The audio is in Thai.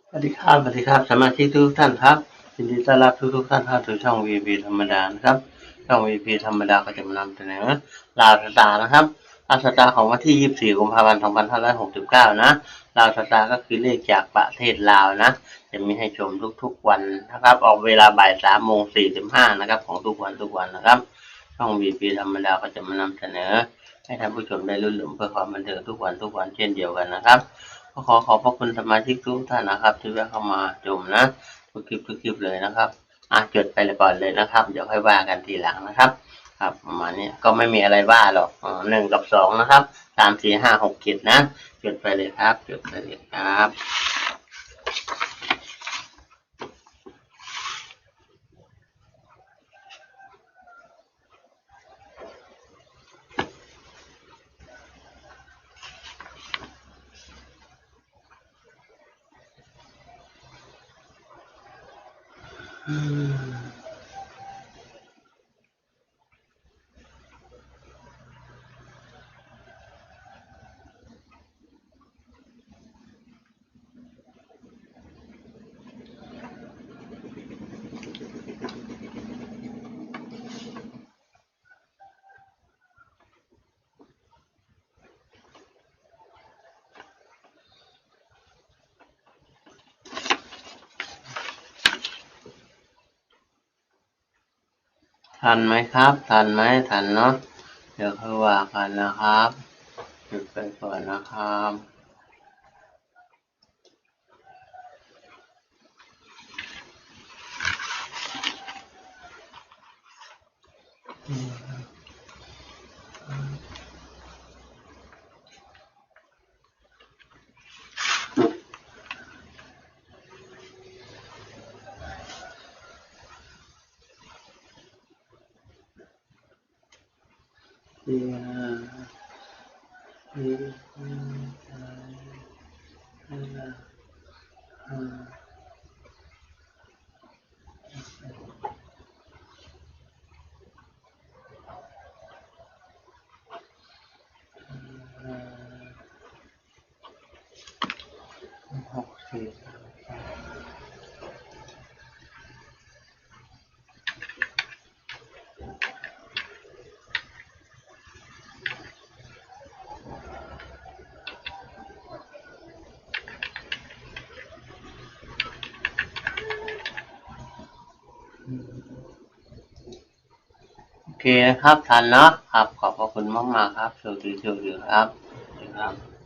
สวัสดีครับสวัสดีครับสมาชิกทุกท่านครับยินดีต้อนรับทุกท่านเข้าสู่ช่อง VP ธรรมดานะครับช่อง VP ธรรมดาก็จะมานำเสนอลาวสตาร์นะครับลาวสตาร์ของวันที่24กุมภาพันธ์2569นะลาวสตาร์ก็คือเลขจากประเทศลาวนะจะมีให้ชมทุกๆวันนะครับออกเวลาบ่าย3:45นะครับของทุกวันนะครับช่อง VP ธรรมดาก็จะมานำเสนอให้ท่านผู้ชมได้รุ่นหลงเพื่อความบันเทิงทุกวันเช่นเดียวกันนะครับก็ขอพระคุณสมาชิกทุกท่านนะครับที่แวะเข้ามาชมนะทุกคลิปเลยนะครับจดไปก่อนเลยนะครับเดี๋ยวค่อยว่ากันทีหลังนะครับครับประมาณนี้ก็ไม่มีอะไรว่าหรอก1 กับ 2นะครับ3 4 5 6 7นะจดไปเลยครับจดไปเลยครับทันไหมครับทันไหมทันเนาะเดี๋ยวค่อยว่ากันนะครับหยุดไปก่อนนะครับโอเคนะครับทันเนาะครับขอบพระคุณมากครับโชคดีครับครับ